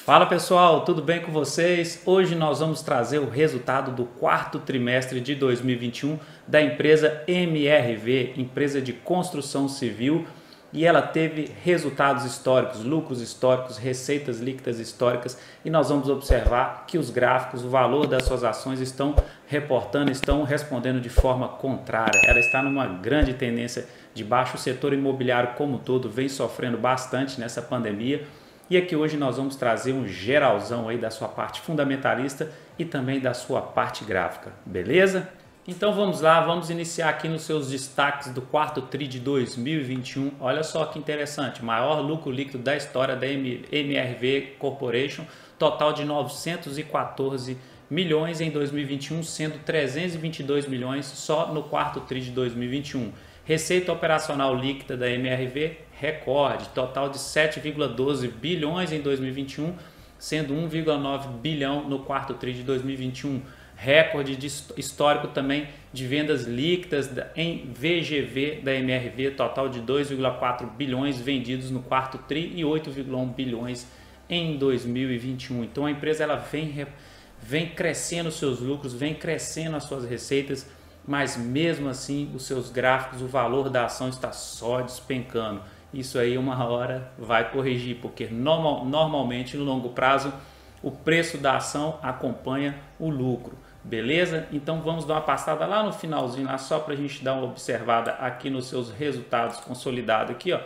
Fala pessoal, tudo bem com vocês? Hoje nós vamos trazer o resultado do quarto trimestre de 2021 da empresa MRV, empresa de construção civil, e ela teve resultados históricos, lucros históricos, receitas líquidas históricas, e nós vamos observar que os gráficos, o valor das suas ações estão reportando, estão respondendo de forma contrária. Ela está numa grande tendência de baixo. O setor imobiliário como um todo vem sofrendo bastante nessa pandemia. E aqui hoje nós vamos trazer um geralzão aí da sua parte fundamentalista e também da sua parte gráfica, beleza? Então vamos lá, vamos iniciar aqui nos seus destaques do quarto TRI de 2021. Olha só que interessante, maior lucro líquido da história da MRV Corporation, total de 914 milhões em 2021, sendo 322 milhões só no quarto TRI de 2021. Receita operacional líquida da MRV, recorde, total de 7,12 bilhões em 2021, sendo 1,9 bilhão no quarto TRI de 2021. Recorde histórico também de vendas líquidas em VGV da MRV, total de 2,4 bilhões vendidos no quarto TRI e 8,1 bilhões em 2021. Então a empresa ela vem crescendo seus lucros, vem crescendo as suas receitas, mas mesmo assim os seus gráficos, o valor da ação está só despencando. Isso aí uma hora vai corrigir, porque normalmente no longo prazo o preço da ação acompanha o lucro, beleza? Então vamos dar uma passada lá no finalzinho, lá só para a gente dar uma observada aqui nos seus resultados consolidados aqui, ó.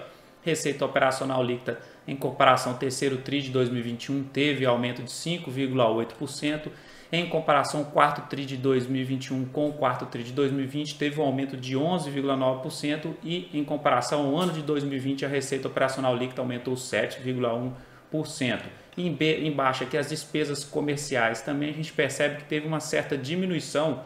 Receita operacional líquida em comparação ao terceiro TRI de 2021 teve aumento de 5,8%. Em comparação ao quarto TRI de 2021 com o quarto TRI de 2020, teve um aumento de 11,9% e em comparação ao ano de 2020, a receita operacional líquida aumentou 7,1%. Embaixo aqui as despesas comerciais, também a gente percebe que teve uma certa diminuição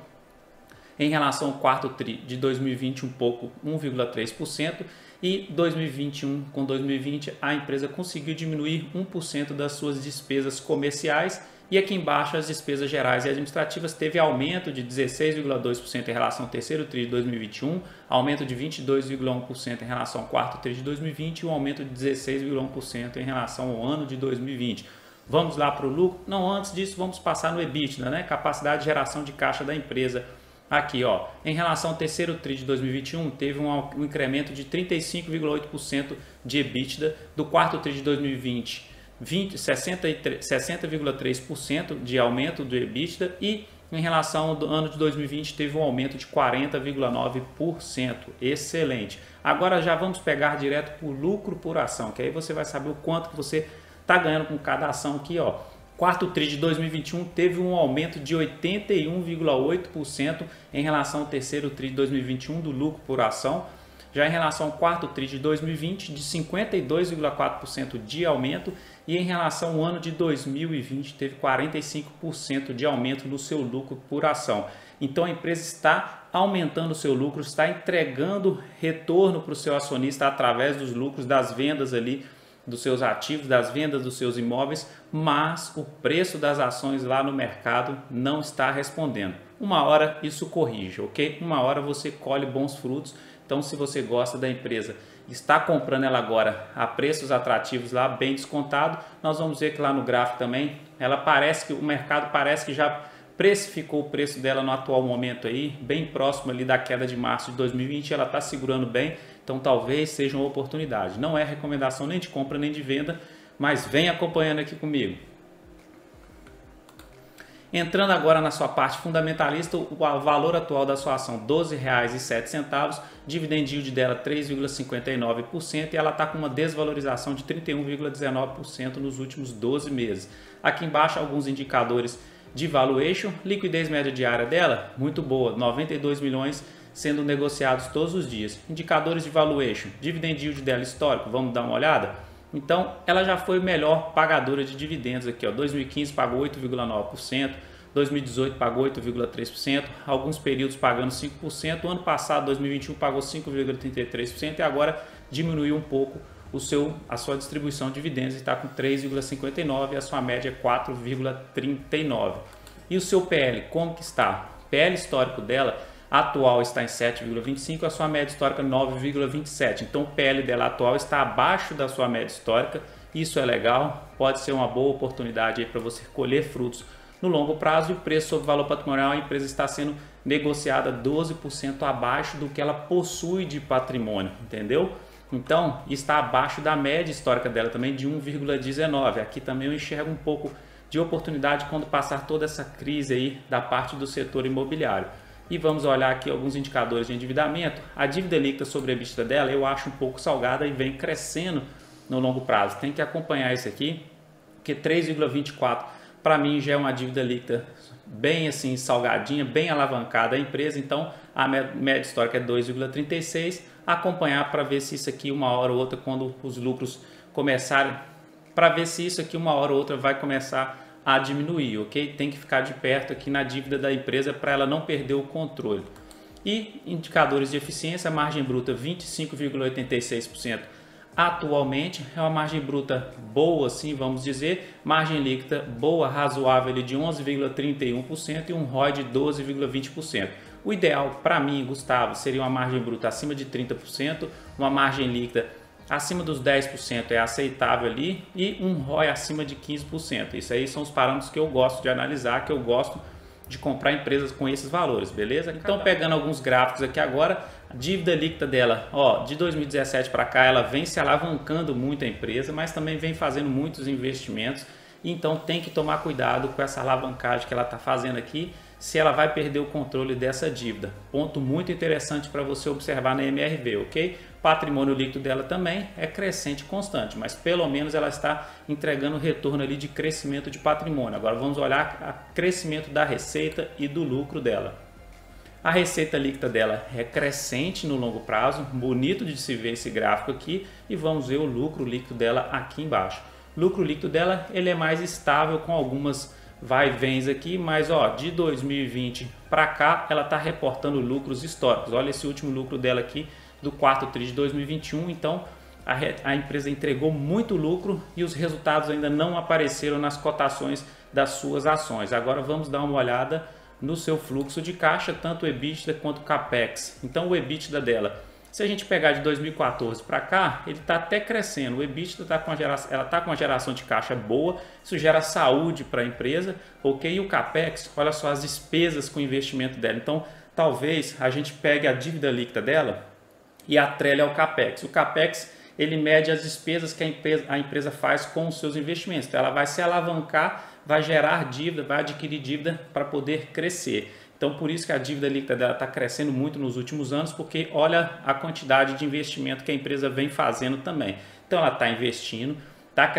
em relação ao quarto TRI de 2020, um pouco 1,3%, e 2021 com 2020 a empresa conseguiu diminuir 1% das suas despesas comerciais. E aqui embaixo as despesas gerais e administrativas teve aumento de 16,2% em relação ao terceiro TRI de 2021, aumento de 22,1% em relação ao quarto TRI de 2020 e um aumento de 16,1% em relação ao ano de 2020. Vamos lá para o lucro? Não, antes disso vamos passar no EBITDA, né? Capacidade de geração de caixa da empresa. Aqui, ó, em relação ao terceiro TRI de 2021, teve um incremento de 35,8% de EBITDA, do quarto TRI de 2020, 60,3% de aumento do EBITDA, e em relação ao ano de 2020 teve um aumento de 40,9%. Excelente. Agora já vamos pegar direto para o lucro por ação, que aí você vai saber o quanto que você está ganhando com cada ação aqui, ó. Quarto TRI de 2021 teve um aumento de 81,8% em relação ao terceiro TRI de 2021 do lucro por ação. Já em relação ao quarto TRI de 2020, de 52,4% de aumento, e em relação ao ano de 2020 teve 45% de aumento no seu lucro por ação. Então a empresa está aumentando o seu lucro, está entregando retorno para o seu acionista através dos lucros das vendas ali dos seus ativos, das vendas dos seus imóveis, mas o preço das ações lá no mercado não está respondendo. Uma hora isso corrige, ok? Uma hora você colhe bons frutos. Então, se você gosta da empresa, está comprando ela agora a preços atrativos lá, bem descontado, nós vamos ver que lá no gráfico também, ela parece que o mercado parece que já precificou o preço dela no atual momento aí, bem próximo ali da queda de março de 2020, ela está segurando bem, então talvez seja uma oportunidade. Não é recomendação nem de compra nem de venda, mas vem acompanhando aqui comigo. Entrando agora na sua parte fundamentalista, o valor atual da sua ação R$ 12,07, dividend yield dela 3,59% e ela está com uma desvalorização de 31,19% nos últimos 12 meses. Aqui embaixo alguns indicadores de valuation, liquidez média diária dela muito boa, 92 milhões sendo negociados todos os dias. Indicadores de valuation, dividend yield dela histórico, vamos dar uma olhada? Então, ela já foi melhor pagadora de dividendos aqui, ó. 2015 pagou 8,9%, 2018 pagou 8,3%, alguns períodos pagando 5%, o ano passado, 2021, pagou 5,33% e agora diminuiu um pouco a sua distribuição de dividendos e está com 3,59% e a sua média é 4,39%. E o seu PL, como que está? O PL histórico dela atual está em 7,25, a sua média histórica 9,27. Então o PL dela atual está abaixo da sua média histórica. Isso é legal, pode ser uma boa oportunidade para você colher frutos no longo prazo. E o preço sobre valor patrimonial, a empresa está sendo negociada 12% abaixo do que ela possui de patrimônio, entendeu? Então está abaixo da média histórica dela também de 1,19. Aqui também eu enxergo um pouco de oportunidade quando passar toda essa crise aí da parte do setor imobiliário. E vamos olhar aqui alguns indicadores de endividamento. A dívida líquida sobre a EBITDA dela eu acho um pouco salgada e vem crescendo no longo prazo. Tem que acompanhar isso aqui, porque 3,24 para mim já é uma dívida líquida bem assim salgadinha, bem alavancada a empresa. Então a média histórica é 2,36. Acompanhar para ver se isso aqui uma hora ou outra, quando os lucros começarem, para ver se isso aqui uma hora ou outra vai começar a diminuir, ok? Tem que ficar de perto aqui na dívida da empresa para ela não perder o controle. E indicadores de eficiência, margem bruta 25,86%. Atualmente é uma margem bruta boa, assim vamos dizer, margem líquida boa, razoável de 11,31% e um ROI de 12,20%. O ideal para mim, Gustavo, seria uma margem bruta acima de 30%, uma margem líquida acima dos 10% é aceitável ali e um ROI acima de 15%. Isso aí são os parâmetros que eu gosto de analisar, que eu gosto de comprar empresas com esses valores, beleza? Então pegando alguns gráficos aqui agora, a dívida líquida dela, ó, de 2017 para cá, ela vem se alavancando muito a empresa, mas também vem fazendo muitos investimentos. Então tem que tomar cuidado com essa alavancagem que ela está fazendo aqui, se ela vai perder o controle dessa dívida. Ponto muito interessante para você observar na MRV, ok? Patrimônio líquido dela também é crescente e constante, mas pelo menos ela está entregando retorno ali de crescimento de patrimônio. Agora vamos olhar o crescimento da receita e do lucro dela. A receita líquida dela é crescente no longo prazo, bonito de se ver esse gráfico aqui, e vamos ver o lucro líquido dela aqui embaixo. O lucro líquido dela ele é mais estável com algumas vai e vens aqui, mas ó, de 2020 para cá ela está reportando lucros históricos. Olha esse último lucro dela aqui do quarto tri de 2021, então a empresa entregou muito lucro e os resultados ainda não apareceram nas cotações das suas ações. Agora vamos dar uma olhada no seu fluxo de caixa, tanto o EBITDA quanto o CAPEX. Então o EBITDA dela, se a gente pegar de 2014 para cá, ele está até crescendo. O EBITDA está com uma geração de caixa boa, isso gera saúde para a empresa, ok? E o CAPEX, olha só as despesas com o investimento dela. Então talvez a gente pegue a dívida líquida dela e atrele ao CAPEX. O CAPEX ele mede as despesas que a empresa faz com os seus investimentos. Então ela vai se alavancar, vai gerar dívida, vai adquirir dívida para poder crescer. Então por isso que a dívida líquida dela está crescendo muito nos últimos anos, porque olha a quantidade de investimento que a empresa vem fazendo também. Então ela está investindo, está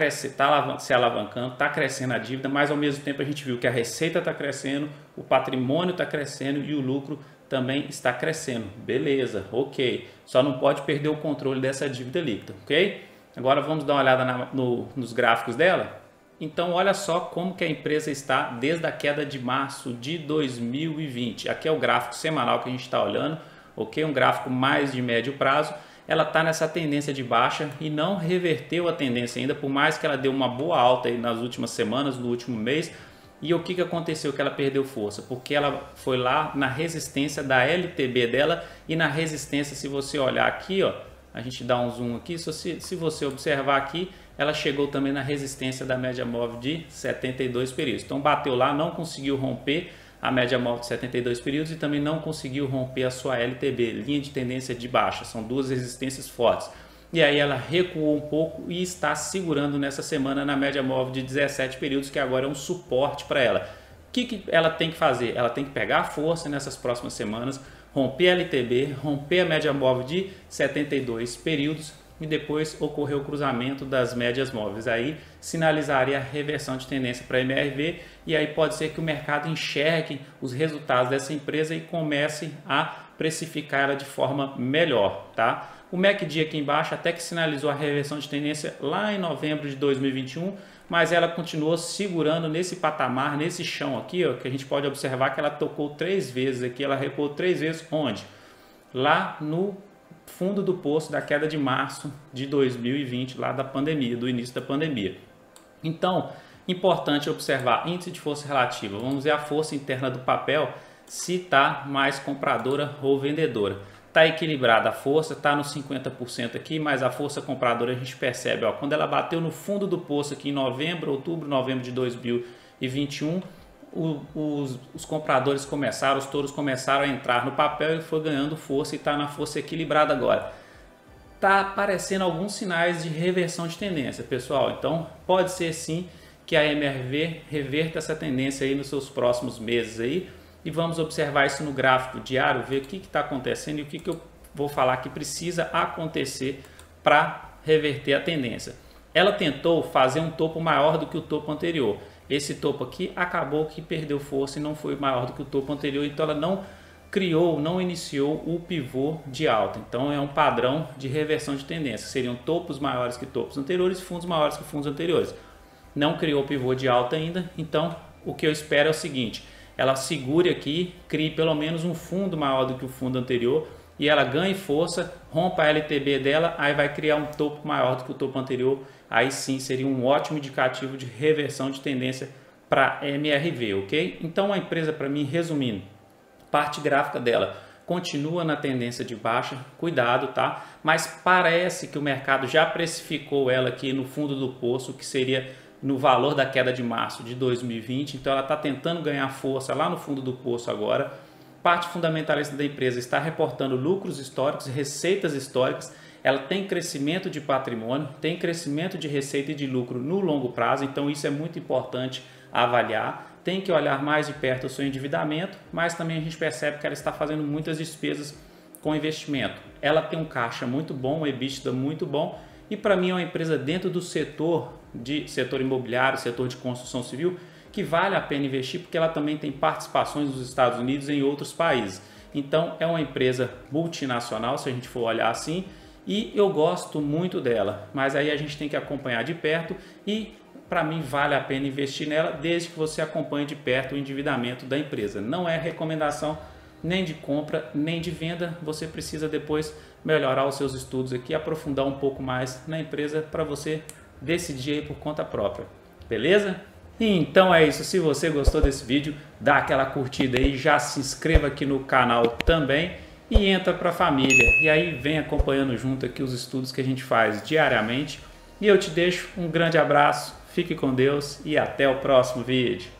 se alavancando, está crescendo a dívida, mas ao mesmo tempo a gente viu que a receita está crescendo, o patrimônio está crescendo e o lucro também está crescendo. Beleza, ok. Só não pode perder o controle dessa dívida líquida, ok? Agora vamos dar uma olhada nos gráficos dela. Então olha só como que a empresa está desde a queda de março de 2020. Aqui é o gráfico semanal que a gente está olhando, ok? Um gráfico mais de médio prazo. Ela está nessa tendência de baixa e não reverteu a tendência ainda, por mais que ela deu uma boa alta aí nas últimas semanas, no último mês. E o que aconteceu que ela perdeu força? Porque ela foi lá na resistência da LTB dela e na resistência, se você olhar aqui, ó, a gente dá um zoom aqui, se você observar aqui, ela chegou também na resistência da média móvel de 72 períodos. Então bateu lá, não conseguiu romper a média móvel de 72 períodos e também não conseguiu romper a sua LTB, linha de tendência de baixa. São duas resistências fortes. E aí ela recuou um pouco e está segurando nessa semana na média móvel de 17 períodos, que agora é um suporte para ela. O que ela tem que fazer? Ela tem que pegar força nessas próximas semanas, romper a LTB, romper a média móvel de 72 períodos e depois ocorrer o cruzamento das médias móveis. Aí sinalizaria a reversão de tendência para a MRV e aí pode ser que o mercado enxergue os resultados dessa empresa e comece a precificar ela de forma melhor, tá? O MACD aqui embaixo até que sinalizou a reversão de tendência lá em novembro de 2021, mas ela continuou segurando nesse patamar, nesse chão aqui, ó, que a gente pode observar que ela tocou 3 vezes aqui, ela recuou 3 vezes onde? Lá no fundo do poço da queda de março de 2020, lá da pandemia, do início da pandemia. Então, importante observar índice de força relativa. Vamos ver a força interna do papel. se está mais compradora ou vendedora. Está equilibrada a força, está nos 50% aqui, mas a força compradora a gente percebe, ó, quando ela bateu no fundo do poço aqui em outubro, novembro de 2021, os compradores começaram, os touros começaram a entrar no papel e foi ganhando força e está na força equilibrada agora. Está aparecendo alguns sinais de reversão de tendência, pessoal, então pode ser sim que a MRV reverta essa tendência aí nos seus próximos meses aí. E vamos observar isso no gráfico diário, ver o que está acontecendo e o que eu vou falar que precisa acontecer para reverter a tendência. Ela tentou fazer um topo maior do que o topo anterior. Esse topo aqui acabou que perdeu força e não foi maior do que o topo anterior, então ela não criou, não iniciou o pivô de alta. Então é um padrão de reversão de tendência. Seriam topos maiores que topos anteriores, fundos maiores que fundos anteriores. Não criou o pivô de alta ainda, então o que eu espero é o seguinte: ela segure aqui, crie pelo menos um fundo maior do que o fundo anterior e ela ganhe força, rompa a LTB dela, aí vai criar um topo maior do que o topo anterior, aí sim seria um ótimo indicativo de reversão de tendência para MRV, ok? Então a empresa, para mim, resumindo, parte gráfica dela continua na tendência de baixa, cuidado, tá? Mas parece que o mercado já precificou ela aqui no fundo do poço, que seria no valor da queda de março de 2020, então ela está tentando ganhar força lá no fundo do poço agora. Parte fundamentalista da empresa está reportando lucros históricos, receitas históricas, ela tem crescimento de patrimônio, tem crescimento de receita e de lucro no longo prazo, então isso é muito importante avaliar. Tem que olhar mais de perto o seu endividamento, mas também a gente percebe que ela está fazendo muitas despesas com investimento. Ela tem um caixa muito bom, um EBITDA muito bom, e para mim é uma empresa dentro do setor imobiliário, setor de construção civil, que vale a pena investir porque ela também tem participações nos Estados Unidos e em outros países. Então é uma empresa multinacional, se a gente for olhar assim, e eu gosto muito dela, mas aí a gente tem que acompanhar de perto e para mim vale a pena investir nela desde que você acompanhe de perto o endividamento da empresa. Não é recomendação nem de compra, nem de venda, você precisa depois melhorar os seus estudos aqui, aprofundar um pouco mais na empresa para você decidir aí por conta própria, beleza? E então é isso, se você gostou desse vídeo, dá aquela curtida aí, já se inscreva aqui no canal também e entra para a família, e aí vem acompanhando junto aqui os estudos que a gente faz diariamente, e eu te deixo um grande abraço, fique com Deus e até o próximo vídeo.